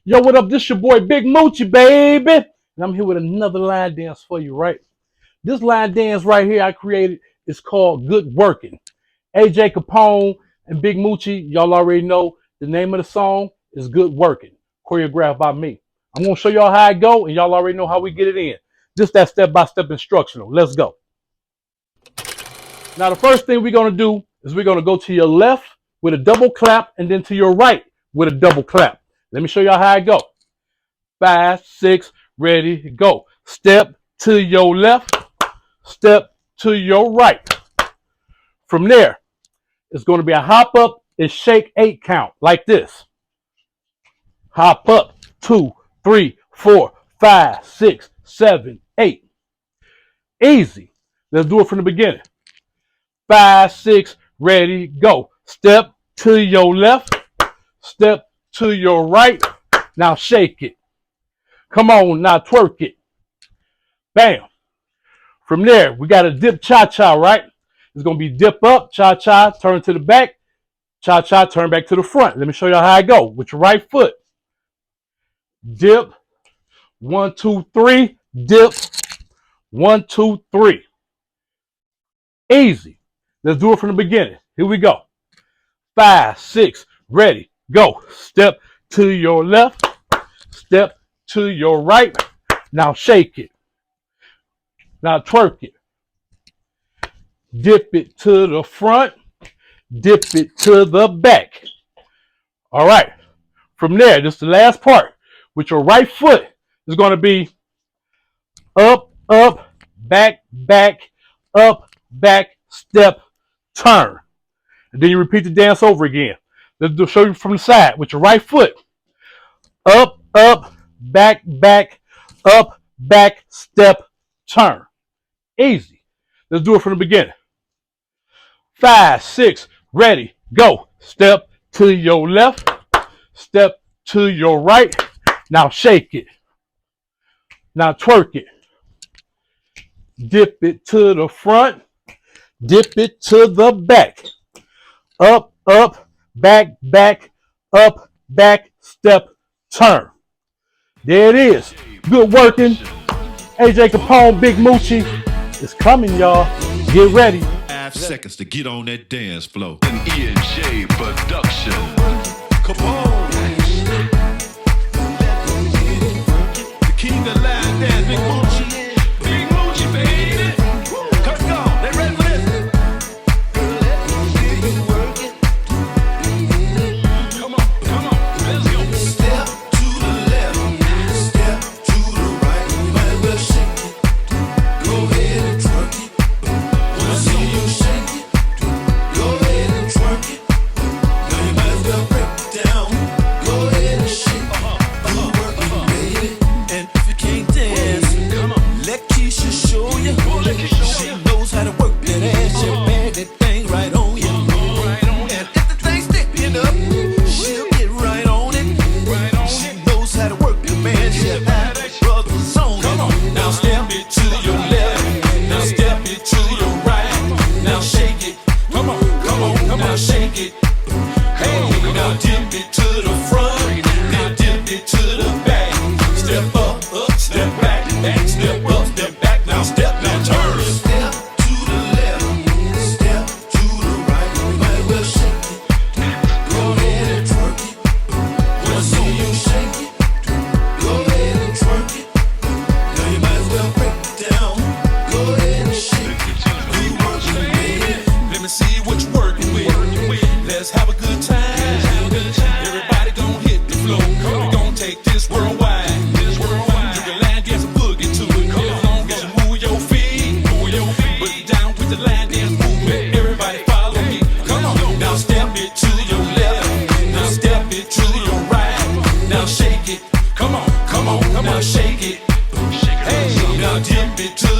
Yo, what up? This your boy Big Mucci, baby. And I'm here with another line dance for you, right? This line dance right here I created is called Good Workin'. AJ Capone and Big Mucci, y'all already know the name of the song is Good Workin', choreographed by me. I'm gonna show y'all how I go, and y'all already know how we get it in. Just that step-by-step instructional. Let's go. Now the first thing we're gonna do is we're gonna go to your left with a double clap and then to your right with a double clap. Let me show y'all how I go. 5, 6, ready, go. Step to your left, step to your right. From there, it's going to be a hop up and shake 8 count like this. Hop up, 2, 3, 4, 5, 6, 7, 8. Easy. Let's do it from the beginning. 5, 6, ready, go. Step to your left, step to your right. Now shake it. Come on, now twerk it. Bam. From there, we got a dip cha-cha, right? It's going to be dip up, cha-cha, turn to the back, cha-cha, turn back to the front. Let me show you how I go. With your right foot. Dip. 1, 2, 3. Dip. 1, 2, 3. Easy. Let's do it from the beginning. Here we go. 5, 6, ready, go. Step to your left, step to your right. Now shake it. Now twerk it. Dip it to the front, dip it to the back. All right. From there, this is the last part. With your right foot is going to be up, up, back, back, up, back, step, turn. And then you repeat the dance over again. Let's show you from the side. With your right foot, up, up, back, back, up, back, step, turn. Easy. Let's do it from the beginning. 5, 6, ready, go. Step to your left, step to your right. Now shake it. Now twerk it. Dip it to the front, dip it to the back. Up, up, back, back, up, back, step, turn. There it is. Good working. AJ Capone, Big Mucci. It's coming, y'all. Get ready. 5 seconds to get on that dance floor. An E&J production. Capone. The king of LineDance, Big Mucci. Big Mucci, baby. Come on, they ready for this? Come on, let's go. Step to the left, step to the right. You might as well shake it. Go ahead and twerk it. Wanna see you shake it. Go ahead and twerk it. Now you might as well break it down. Go ahead and shake it. Do work it, baby. And if you can't dance, let Keisha show you. She knows how to work that ass. She'll bag that thing right on you. And if the thing's sticking up, she'll get right on it. She knows how to work the man. She'll have the brothers on it. Now step it to your left. Now step it to your right. Now shake it. Come on, now shake it. Hey, now dip it to the front. Now dip it to the back. Step up, step back, step up, step back. Now step, now turn. Step to the left, step to the right. You might as well shake it. Go ahead and twerk it. Wanna see you shake it. Go ahead and twerk it. Now you might as well break it down. Go ahead and shake it. Do work it, baby. Let me see what you're working with. Let's have a good time. Everybody gon' hit the floor. We gon' take this worldwide. You can line dance and boogie to it. As long as you move your feet. Put it down with the line dance movement. Everybody follow me. Come on. Now step it to your left. Now step it to your right. Now shake it. Come on. Now shake it. Hey, now dip it to